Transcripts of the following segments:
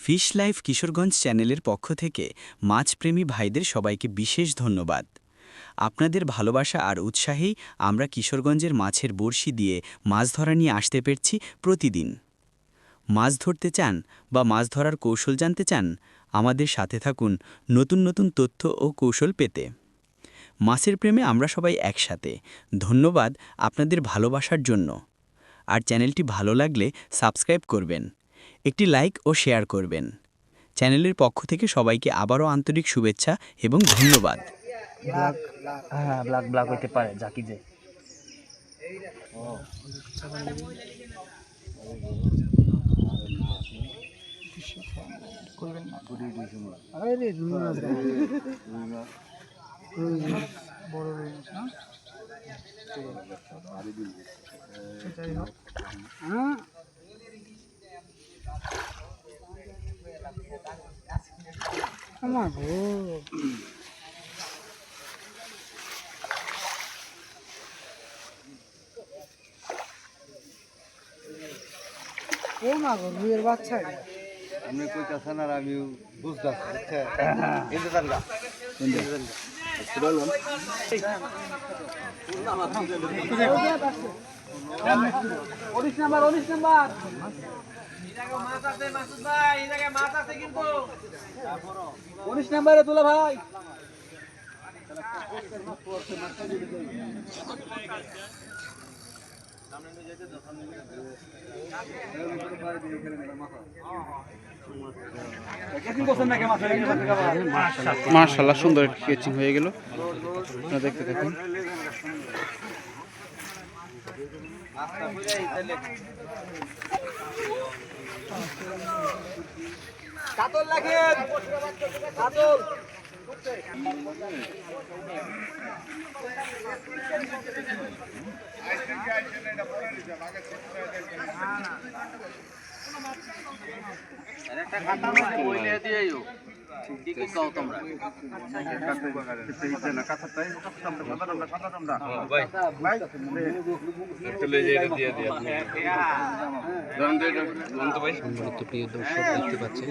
Fish life Kishoreganj চ্যানেলের পক্ষ থেকে মাছপ্রেমী ভাইদের সবাইকে বিশেষ ধন্যবাদ। আপনাদের ভালোবাসা আর উৎসাহেই আমরা কিশোরগঞ্জের মাছের বড়শি দিয়ে মাছ ধরা নিয়ে আসতে পেরেছি প্রতিদিন। মাছ ধরতে চান বা মাছ ধরার কৌশল জানতে চান, আমাদের সাথে থাকুন নতুন নতুন তথ্য ও কৌশল পেতে। মাছের প্রেমে আমরা সবাই একসাথে। ধন্যবাদ আপনাদের ভালোবাসার জন্য। আর চ্যানেলটি ভালো লাগলে সাবস্ক্রাইব করবেন, একটি লাইক ও শেয়ার করবেন। চ্যানেলের পক্ষ থেকে সবাইকে আবারও আন্তরিক শুভেচ্ছা এবং ধন্যবাদ। ব্ল্যাক ব্ল্যাক হইতে পারে জাকি যে বড় রুই মাছ না সেটাই হোক। আমার গো ও মা গো রুইয়ের বাচ্চা আমি কইতাছেন আর আমি বুঝতাছি ইন্তজার গা উনিশ নাম্বার উনিশ নাম্বারে তোলা ভাই। মাশাআল্লাহ সুন্দর কেচিং হয়ে গেল, আপনারা দেখতে থাকুন। কাতল লাগেন কাতল সম্মানিত প্রিয় দর্শক, দেখতে পাচ্ছেন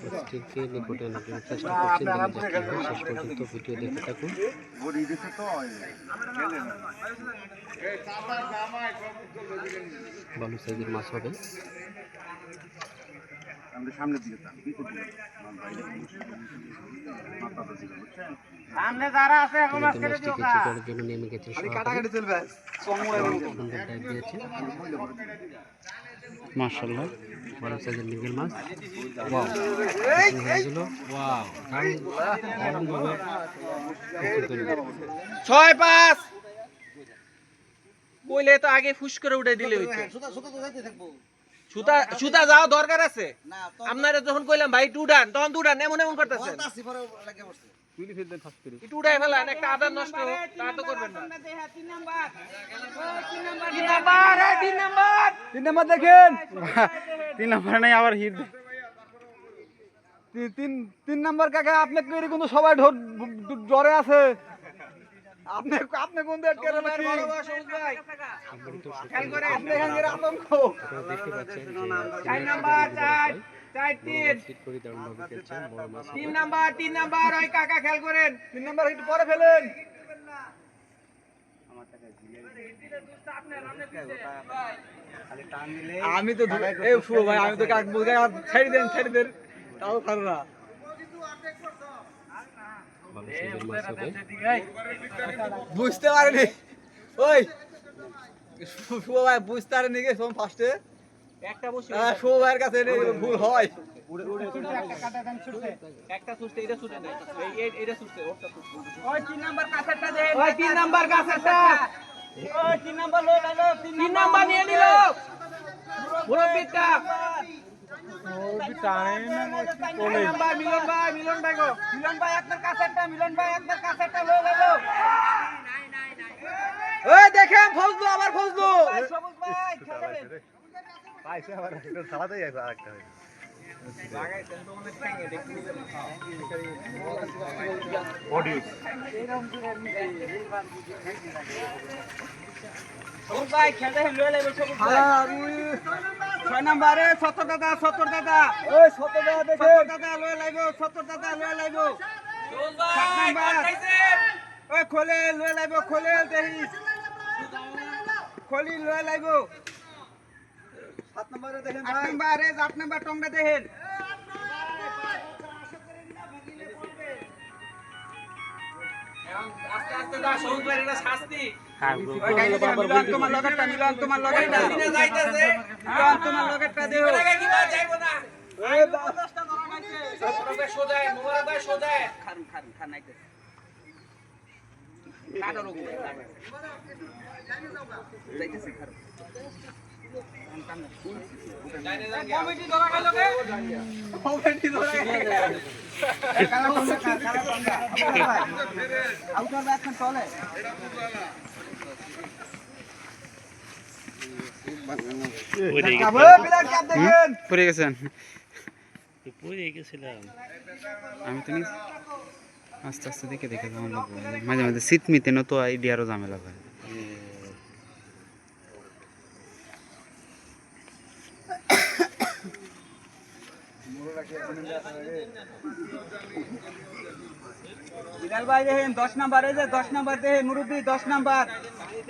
মাছটিকে নিকটে আনার জন্য চেষ্টা করছেন। শেষ পর্যন্ত ভিডিও দেখতে থাকুন। ভালো সাইজের মাছ হবে। সামনে যারা আছে এখন মাছ কেটে দিও কিছু করার জন্য নেমে গেছে। সুন্দর ডাইভ দিয়েছে। মাশাআল্লাহ বড় সাইজের মৃগেল মাছ। ওয়াও, হয়ে গেল। ওয়াও, দারুণভাবে 6-5 কইলে তো আগে ফুস করে উঠে দিলে হইতো। সুতা সুতা যাও দরকার আছে। আপনারা যখন কইলাম ভাই টুডান, তখন টুডান এমন এমন করতেছেন। একটু উড়াই ফেলান, একটা আদার নষ্ট তা তো করবেন না। 3 নাম্বার দেখেন। 3 নাম্বার নাই আবার হিট। 3 নাম্বার কাকা আপনি কইরে কিন্তু সবাই জ্বরে আছে। আপনি আপনি কোন দেখ করে নাকি খেল করে আপনি এখানে আতঙ্ক। দেখতে পাচ্ছেন 4 নাম্বার 4 3 3 নাম্বার ওই কাকা খেল করেন। 3 নাম্বার একটু পরে ফেলেন। আমি তো এই শুভ ভাই, আমি তো কাক বুঝা ছেড়ে দেন তাও পারো না। বুঝতে পারেনি ওই শুভ ভাই, বুঝতে পারেনি গে সোম ফার্স্টে একটা বসে শুভ ভাইয়ের কাছে ভুল হয়। একটা সুস্তে এটা সুস্তে না, এটা সুস্তে ওটা সুস্তে। ওই 3 নাম্বার কাছেরটা দেন, ওই 3 নাম্বার কাছেরটা, ওই 3 নাম্বার লো লালো 3 নাম্বার নিয়ে নিল মুরব্বিটা। ওই টাইম কোলে নাম্বার মিলন ভাই গো, মিলন ভাই আপনার কাছেরটা, মিলন ভাই আপনার কাছেরটা লো লালো। ওই দেখেন ফজলু, আবার ফজলু সবুজ ভাই খেলেন পাইছে আবার এটা সালাতেই আছে আরেকটা লাগাইছেন তো অনেক ঠ্যাঙ্গে দেখতে বডি এরকম করে ভাই খেলতে লয়ে লাইব সবুজ ভাই 6 নম্বরে 70 দাদা 70 দাদা ওই 70 দাদা দেখে 70 দাদা লয়ে লাইব 70 দাদা লয়ে লাইব সবুজ ভাই কাটাইছেন ওই খোলে লয়ে লাইব খোলে দেহি খলি লয়ে লাইব 7 নম্বরে দেখেন ভাই 8 নম্বরে 8 নম্বর টংটা দেখেন আস্তে আস্তে দা সবুজ ভাই এটা শাস্তি তোমার লগেরটা মিলন তোমার লগেরটা যাইতেছে মিলন তোমার লগেরটা দেও এটা কি বা যাইবো না ওই 10টা ধরা নাইছে মোবারক ভাই সোজায় মোবারক ভাই সোজায় খান নাইতেছে কাটো রোগ যাইতেছে খার কমিটি ধরা গেল কে কমিটি ধরা গেল কালা টঙ্গা আউটার ব্যাকখান চলে পড়ে গেছেন আমি তো আস্তে আস্তে দেখে দেখে কেমন লাগবে মাঝে মাঝে শীত মিতে না তো আইডিয়ারও ঝামেলা হয় বিলাল ভাই দেখেন 10 নাম্বার এই যে 10 নাম্বার দেখেন মুরব্বি 10 নাম্বার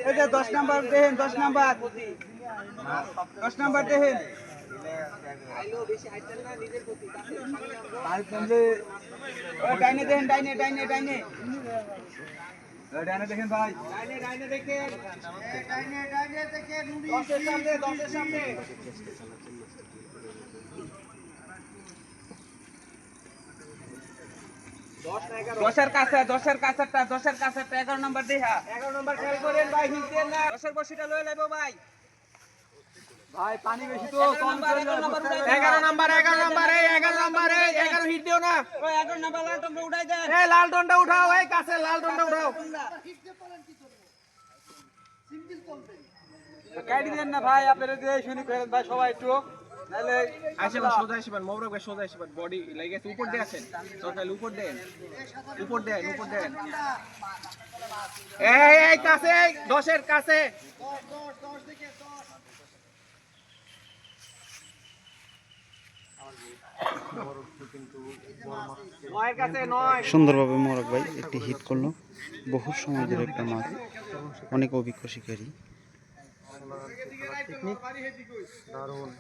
এই যে 10 নাম্বার দেখেন 10 নাম্বার 10 নাম্বার দেখেন আইলো বেশি হাইটেল না নিজের প্রতি আর কোনলে ও ডাইনে দেখেন ডাইনে ডাইনে ডাইনে ও ডাইনে দেখেন ভাই ডাইনে ডাইনে দেখেন ডাইনে ডাইনে দেখেন 10 এর সামনে 10 এর সামনে দশের কাছে 11 নম্বর দেখা 11 নম্বর খেল করেন ভাই হিলতেন না 10এর বসিটা লয়ে লাইবো ভাই ভাই পানি বেশি তো 11 নম্বর এই 11 নম্বর এই 11 হিট দিও না ওই 11 নম্বর লাল টনটা উঠাই দেন এই লাল টনটা উঠাও এই কাছে লাল টনটা উঠাও হিট দিয়ে পড়েন কি করব সিঙ্গেল চলবে কাটি দেন না ভাই আপনারা যে শুনি করেন ভাই সবাই একটু নালে আইসেবা সোজা আইসেবা মোবারক ভাই সোজা আইসেবা বডি লাগেছে উপর দিয়ে আছেন সকাল উপর দেন উপর দেন এই কাছে 10 এর কাছে 10 থেকে 10 সুন্দরভাবে মোরক ভাই একটি হিট করলো বহু সময় ধরে একটা মাছ অনেক অভিজ্ঞ শিকারী দারুণ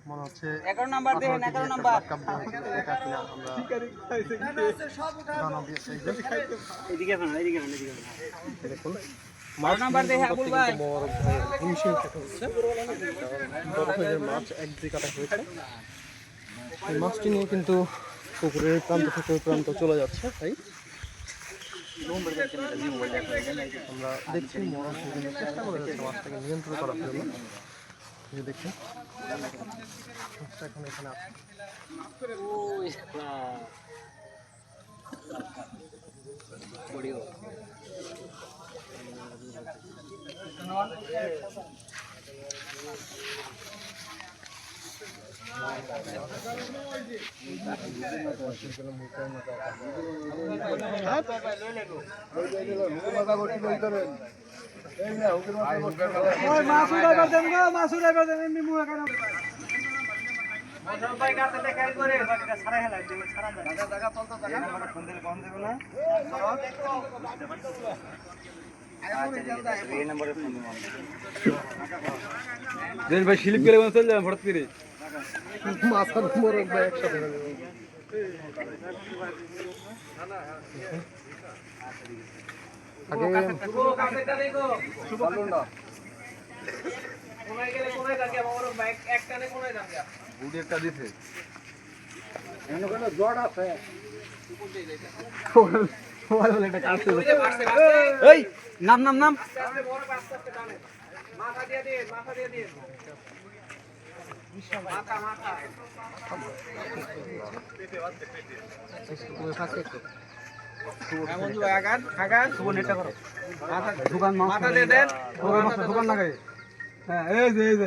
মনে হচ্ছে 11 নাম্বার দেখেন 11 নাম্বার এদিকে ফেলেন দেখুন 12 নাম্বার দেখে আবুল ভাই হিমশিম খেতে হচ্ছে বরফের মাছ এক দিকে কাটা হয়েছে এই মাছটি নিয়ে কিন্তু পুকুরের প্রান্ত থেকে প্রান্ত চলে যাচ্ছে তাই আমরা দেখছি মরণ কিন্তু চেষ্টা করে যাচ্ছে মাছটাকে নিয়ন্ত্রণ করার জন্য এই দেখুন মাছটা এখন এখানে আছে ভাই স্লিপ গেলে চলে যাবেন হঠাৎ করে মাছের মোরগ ভাই একসাথে নাম নাম নাম মাথা দিয়ে দিন মাথা বন্ধু আগান শুভ নেটা করো মাথা দিয়ে দেন দোকান লাগাই হ্যাঁ এই যে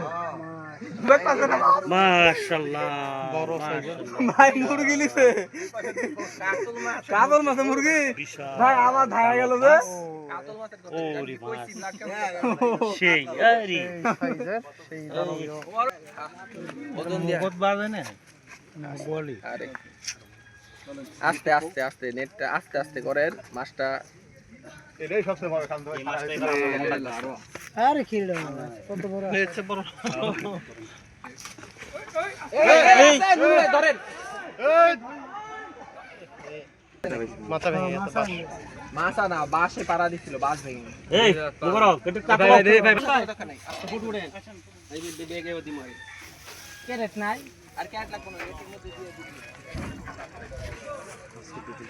মাশাআল্লাহ বড় সাইজের ভাই মুরগি লিছে কাতল মাছ মুরগি ভাই আমার ধায়া গেল যে ওরে মাছ সেই আরে সাইজের সেই দারুণ বহুত বাজে না বলি আস্তে আস্তে আস্তে নেটটা আস্তে আস্তে করেন মাছটা এটাই সবচেয়ে বড় খান ভাই আরে কিরড়া কত বড় হচ্ছে বড় ধরেন মাথা ভেঙে গেছে পাশ মাছা না বাঁশে পাড়া দিছিল বাঁশ ভেঙে এই বড় একটু কাটো ক্যারেট নাই আর ক্যাট লাগবে না এটির মধ্যে দিয়ে দিবি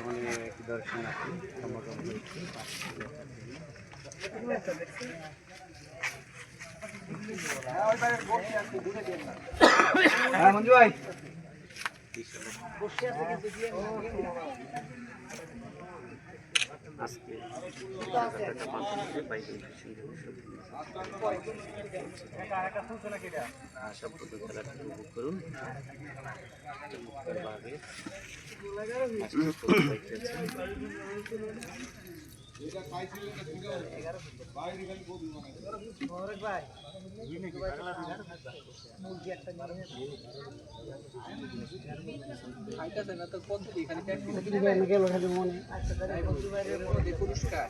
অনেক দর্শনার্থী সমাগম হয়েছে হ্যাঁ মঞ্জু ভাই আজকে বাইরে সব খেলাটা উপভোগ করুন চমৎকারভাবে খাইতেছে না তো পদ্ধতি এখানে ক্যাট গেল খালি মনে পুরস্কার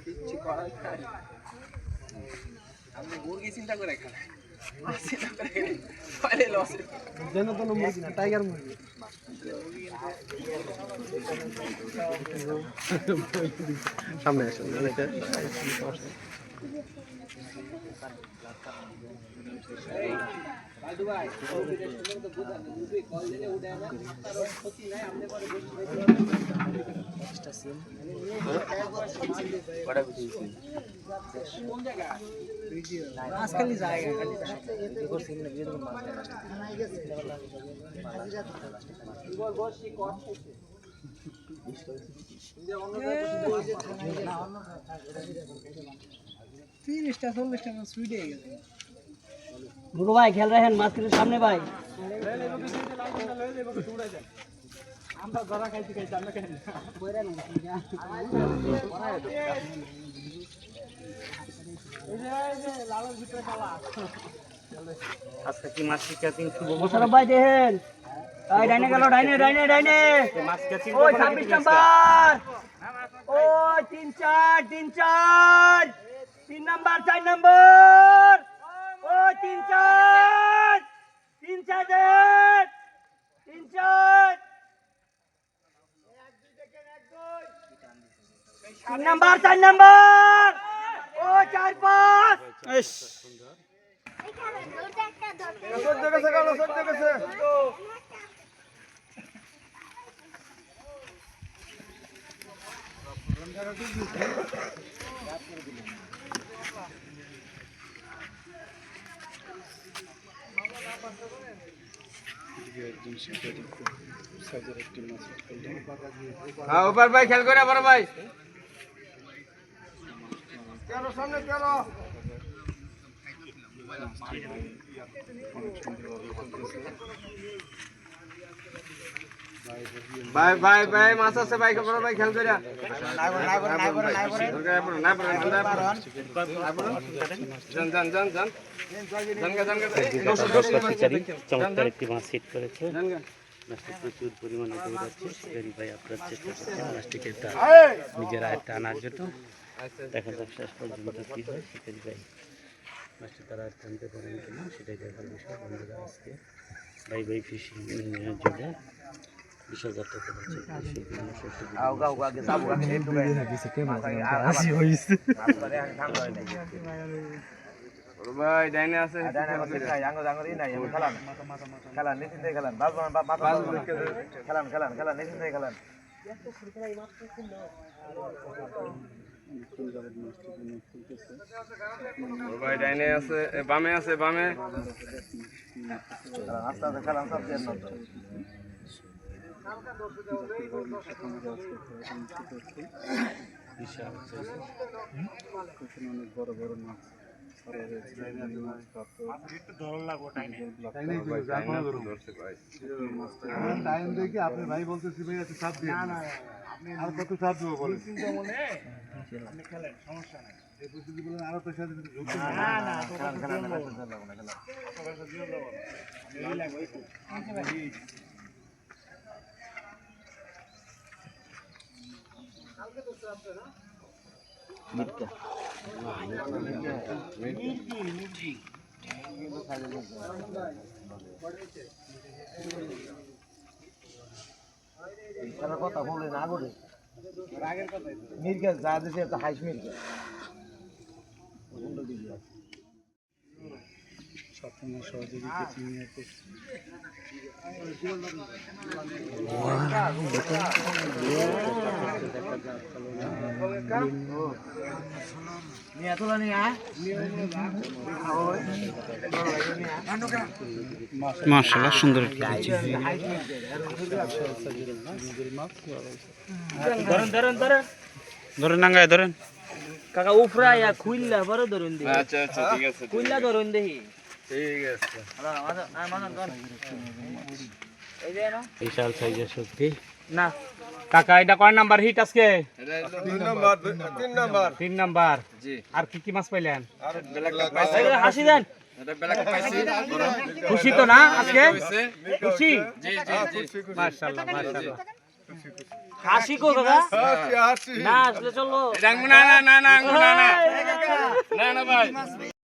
কিচ্ছু করার নাই। আপনি মুরগি চিন্তা করে খান চিন্তা করে পরে লস যেন তো মুরগি না টাইগার মুরগি সামনে আসুন এটা আজকালই জায়গা খালি বুড়ো ভাই খেল রাখেন মাঝখানে সামনে ভাই আমরা ধরা খাইছি খাইছি আমরা কেন লালের ভিতরে খেলা আজকে কি মাছ ক্যাচিং শুরু মোশারফ ভাই দেখেন এই ডাইনে গেল ডাইনে ডাইনে ডাইনে মাছ ক্যাচিং ওই 26 নাম্বার ওই 3 4 3 4 3 নাম্বার 4 নাম্বার ওই 3 4 3 4 দেন 3 4 3 নাম্বার 4 নাম্বার ওই 4 5 ইস হ্যাঁ উপর ভাই খেল করে বড় ভাই ভাই ভাই ভাই মাছ আছে ভাই বড় ভাই খেল করে চমৎকার একটি মাছ হিট করেছে মাছটি প্রচুর পরিমাণে দৌড়াচ্ছে শিকারি ভাই আপনার চেষ্টা করছেন মাছটিকে তার নিজের আয়ত্তে আনার জন্য দেখা যাক শেষ পর্যন্ত কী হয় শিকারি ভাই মাছটি তারা আয়ত্তে আনতে পারেন কিনা সেটাই দেখার বিষয় বন্ধুরা আজকে ভাই ভাই ফিশিং যোগে বিশাল যাত্রা করেছে ভাই ডাইনে আছে ভাই ডাইনে আছে বামে আছে বামে বিশাল অনেক বড় বড় মাছ টাইম দেখে আপনি ভাই বলতেছি ভাই একটু চাপ দিয়ে আর কত চাপ দেবো বলেন আপনি খেলেন সমস্যা নাই এই পরিস্থিতি বলেন আরো তো সাথে ঝুঁকি কথা বলে না করে মির্গা যা দিছে তো হাইস মির্গা মাশাআল্লাহ সুন্দর ধরেন নাঙ্গায় ধরেন কাকা উফরা ইয়া খুইল্লা বড় ধরুন দি আচ্ছা আচ্ছা ঠিক আছে খুইল্লা ধরুন দেহি ঠিক আছে এই যে না বিশাল সাইজের শক্তি না কাকা এটা কয় নাম্বার হিট আজকে তিন নাম্বার জি আর কি কি মাছ পাইলেন হাসি দেন খুশি তো না আজকে খুশি জি জি জি মাশাআল্লাহ মাশাআল্লাহ হাসি কো কাকা না আসলে চলো না না না না না না ভাই